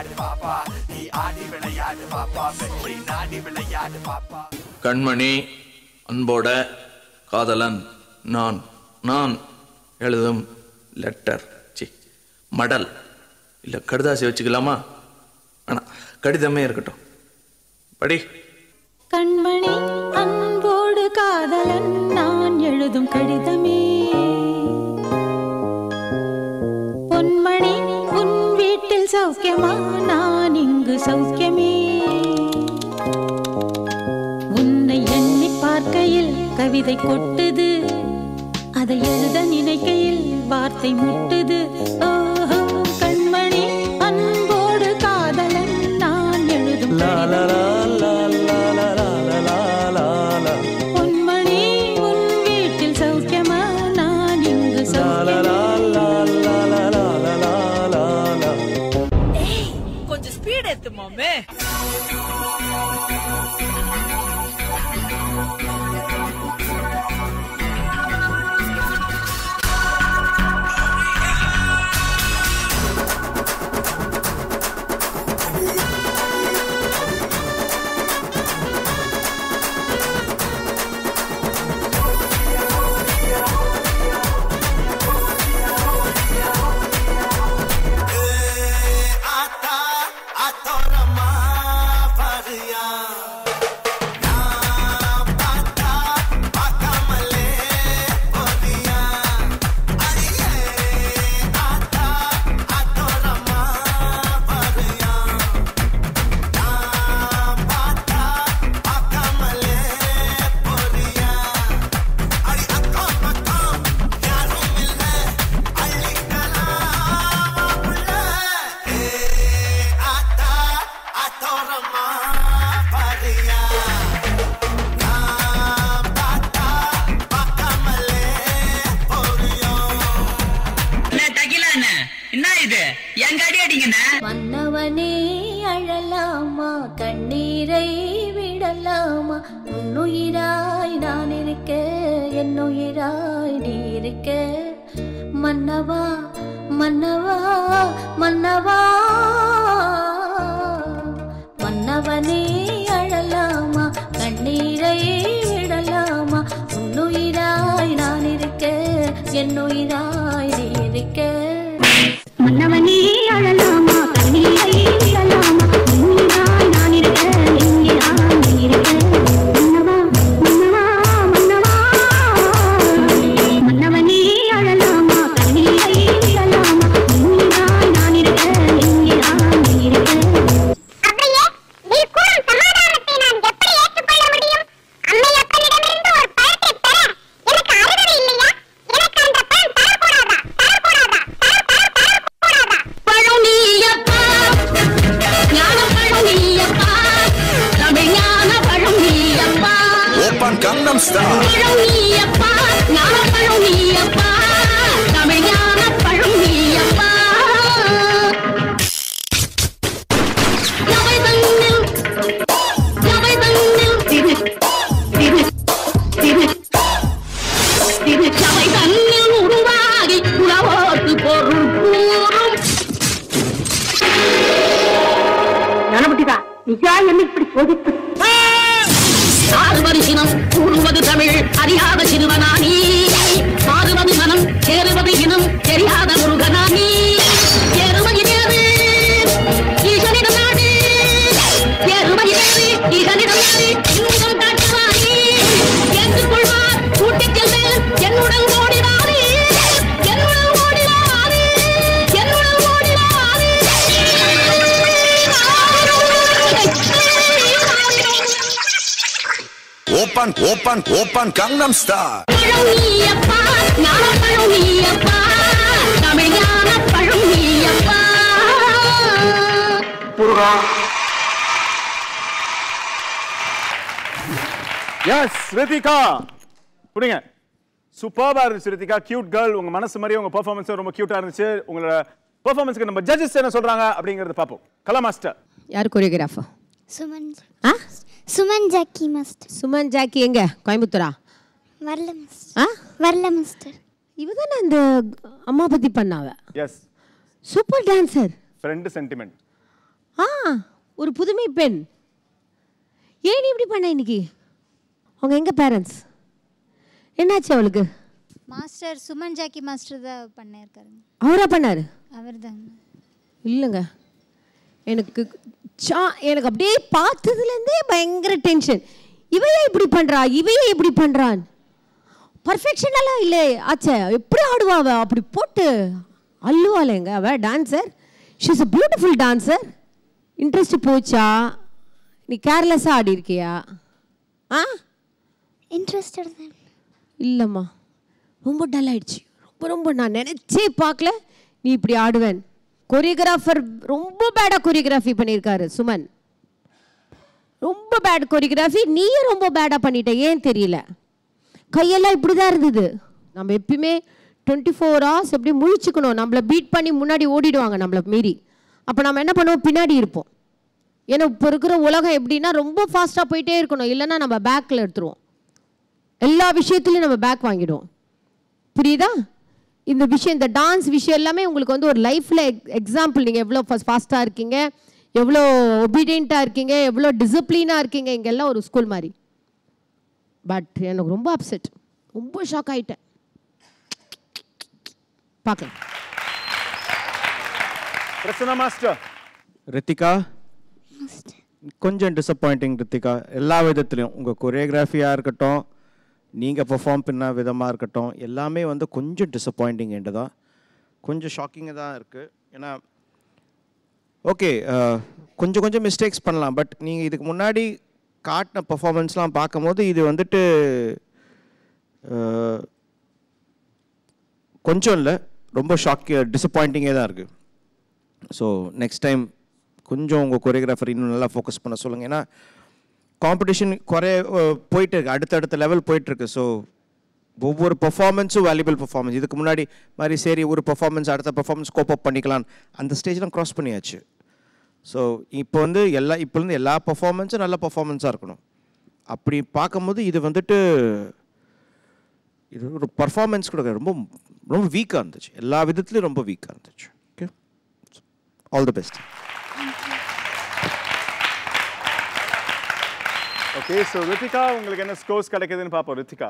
விளையாடு பாப்பா நீ ஆடி விளையாடு பாப்பா வெற்றி நாடி விளையாடு பாப்பா கண்மணி அன்போட காதலன் நான் நான் எழுதும் லெட்டர் மடல் இல்லை கடிதாசி வச்சுக்கலாமா? ஆனால் கடிதமே இருக்கட்டும். படி. கண்மணி அன்போடு காதலன் நான் எழுதும் கடிதமே. பொன்மணி உன் வீட்டில் சௌக்கியமா? நான் இங்கு சௌக்கியமே. உன்னை எண்ணி பார்க்கையில் கவிதை கொட்டுது, அதை எழுத நினைக்கையில் வார்த்தை முட்டுது. ஓஹோ கண்மணி அன்போடு காதலன் நான் எழுதும் பொன்மணி உன் வீட்டில் சௌக்கியமா? நான் இங்கு கொஞ்சம் ஸ்பீட் ஏத்து மாமே. மன்னவனே அழலாமா, கண்ணீரை விடலாமா? உன்னுயிராய் நான் இருக்க, என்னுயிராய் நீ இருக்க. மன்னவா மன்னவா மன்னவா, மன்னவனே அழலாமா, கண்ணீரை விடலாமா? உன்னுயிராய் நான் இருக்க, என்னுயிராய் நீ இருக்க. மன்னவனே அழலாமா, கண்ணீரை விடலாமா? உன்னுயிராய் நான் இருக்க, என்னுயிராய் நீ இருக்க. மன்னவா மன்னவா மன்னவா, மன்னவனே அழலாமா, கண்ணீரை விடலாமா? உன்னுயிராய் நான் இருக்க, என்னுயிராய் நீ இருக்க. அப்படியே நீ கூறும் சமாதானத்தை நான் எப்படி ஏற்றுக்கொள்ள முடியும்? அம்மை அப்பனிடமிருந்து ஒரு பழத்தை பெற எனக்கு அருகதை இல்லையா? எனக்கு அந்த பழம் தரக்கூடாதா? தரக்கூடாதா? தரக்கூடாதா? பழம் நீயப்பா, ஞான பழம் நீயப்பா, தமிழ் ஞான பழம் நீயப்பா. Open Gangnam star. பழம் நீயப்பா, ஞான பழம் நீயப்பா, தமிழ் ஞான பழம் நீயப்பா. சபை தன்னில் சபை தன்னில் திரு திரு திரு திரு சபை தன்னில் உருவாகி உலகோர்க்கு பொருள் கூறும். ஞானபுட்டிதா, நிஜா என்ன இப்படி சோதித்து ஆறுவது சினம் கூறுவது தமிழ் அறியாத சிறுவனானி, மாறுவது மனம் சேருவது இனம் தெரியாத முருகனானி. ஏறுவது நேரு ஈசனிடம் நாடு, ஏறுவது நேரு ஈசனிடம் நாடு, இன்னும் காட்டுவாரி ஏற்றுக்கொள்வார் கூட்டிச் செல்வேன் என்னுடன் ஓடினாரு, என்னுடன் ஓடினாரு, என்னுடன் ஓடினாரு. Open open open Gangnam star. பழம் நீயப்பா, ஞான பழம் நீயப்பா, தமிழ் ஞான பழம் நீயப்பா. எஸ் ரித்திகா புடிங்க. சூப்பர்பா இருந்துச்சு ரித்திகா, கியூட் கேர்ள். உங்க மனசு மாதிரி உங்க பெர்ஃபார்மன்ஸ் ரொம்ப கியூட்டா இருந்துச்சு. உங்களோட பெர்ஃபார்மன்ஸ்க்கு நம்ம ஜட்ஜஸ் என்ன சொல்றாங்க அப்படிங்கறத பாப்போம். கலா மாஸ்டர் யார் choreographer? Suman Jackie master. Suman Jackie எங்க? கோயம்புத்தூரா? வரல மாஸ்டர். வரல மாஸ்டர். இவதானே அந்த அம்மா பத்தி பண்ணாவ? Yes. Super dancer. Friend sentiment. ஒரு புதுமை பெண். ஏன் நீ இப்படி பண்ண இன்னைக்கு? அவங்க எங்க பேரண்ட்ஸ்? என்னாச்சு அவளுக்கு? மாஸ்டர் சுமன் ஜாக்கி மாஸ்டர் தான் பண்ணியிருக்காருங்க. அவரா பண்ணாரு? அவர் தாங்க. இல்லைங்க, எனக்கு அப்படியே பார்த்ததுலேருந்தே பயங்கர டென்ஷன். இவையே இப்படி பண்ணுறா, இவையே இப்படி பண்ணுறான். பர்ஃபெக்ஷனெல்லாம் இல்லை ஆச்சே, எப்படி ஆடுவா அவ? அப்படி போட்டு அல்லுவாளேங்க அவ dancer. She is a beautiful dancer. Interest போச்சா? நீ கேர்லெஸ்ஸாக ஆடி இருக்கியா? இன்ட்ரெஸ்டட் தான் இல்லைம்மா, ரொம்ப டல் ஆயிடுச்சு. ரொம்ப நான் நினச்சே பார்க்கல நீ இப்படி ஆடுவேன். கொரியோகிராஃபர் ரொம்ப பேடாக கொரியோகிராஃபி பண்ணியிருக்காரு சுமன். ரொம்ப பேட் கொரியோகிராஃபி. நீயும் ரொம்ப பேடாக பண்ணிட்ட, ஏன் தெரியல. கையெல்லாம் இப்படி தான் இருந்தது. நம்ம எப்பயுமே 24 hours எப்படி முழிச்சுக்கணும். நம்மளை பீட் பண்ணி முன்னாடி ஓடிடுவாங்க நம்மளை மீறி. அப்போ நம்ம என்ன பண்ணுவோம்? பின்னாடி இருப்போம். ஏன்னா இப்போ இருக்கிற உலகம் எப்படின்னா ரொம்ப ஃபாஸ்ட்டாக போயிட்டே இருக்கணும், இல்லைன்னா நம்ம பேக்கில் எடுத்துருவோம். எல்லா விஷயத்துலையும் நம்ம பேக் வாங்கிடுவோம். புரியுதா? இந்த விஷயம், இந்த டான்ஸ் விஷயம் எல்லாமே உங்களுக்கு வந்து ஒரு லைஃப்பில் எக்ஸாம்பிள். நீங்கள் எவ்வளோ ஃபாஸ்ட்டாக இருக்கீங்க, எவ்வளோ ஒபீடியண்ட்டாக இருக்கீங்க, எவ்வளோ டிசிப்ளினாக இருக்கீங்க. இங்கெல்லாம் ஒரு ஸ்கூல் மாதிரி. பட் எனக்கு ரொம்ப அப்செட், ரொம்ப ஷாக் ஆகிட்டேன். பார்க்கலாம். பிரசன்னா மாஸ்டர். ரித்திகா, கொஞ்சம் டிசப்பாயிண்டிங் ரித்திகா. எல்லா விதத்துலையும் உங்கள் கொரியோகிராஃபியாக இருக்கட்டும், நீங்கள் பெர்ஃபார்ம் பண்ண விதமாக இருக்கட்டும், எல்லாமே வந்து கொஞ்சம் டிசப்பாயிண்டிங் எண்டு தான். கொஞ்சம் ஷாக்கிங்காக தான் இருக்குது. ஏன்னா ஓகே, கொஞ்சம் மிஸ்டேக்ஸ் பண்ணலாம். பட் நீங்கள் இதுக்கு முன்னாடி காட்டின பர்ஃபார்மன்ஸ்லாம் பார்க்கும்போது இது வந்துட்டு கொஞ்சம் இல்லை, ரொம்ப டிசப்பாயிண்டிங்கே தான் இருக்குது. ஸோ நெக்ஸ்ட் டைம் கொஞ்சம் உங்கள் கொரியோகிராஃபர் இன்னும் நல்லா ஃபோக்கஸ் பண்ண சொல்லுங்கள். ஏன்னா காம்படிஷன் போயிட்டு இருக்கு, அடுத்தடுத்த லெவல் போயிட்டுருக்கு. ஸோ ஒவ்வொரு பர்ஃபார்மன்ஸும் வேல்யூபிள் பர்ஃபார்மன்ஸ். இதுக்கு முன்னாடி மாதிரி சரி ஒரு பர்ஃபார்மன்ஸ் அடுத்த பர்ஃபார்மன்ஸ் கோப் அப் பண்ணிக்கலாம், அந்த ஸ்டேஜ்லாம் க்ராஸ் பண்ணியாச்சு. ஸோ இப்போ வந்து எல்லா பர்ஃபார்மன்ஸும் நல்ல பர்ஃபார்மன்ஸாக இருக்கணும். அப்படி பார்க்கும்போது இது வந்துட்டு இது ஒரு பர்ஃபார்மன்ஸ் கூட ரொம்ப ரொம்ப வீக்காக இருந்துச்சு. எல்லா விதத்துலையும் ரொம்ப வீக்காக இருந்துச்சு. Okay, all the best. Okay, so Rithika உங்களுக்கு என்ன ஸ்கோர்ஸ் கிடைக்குதுன்னு பார்ப்போம். ரித்திகா.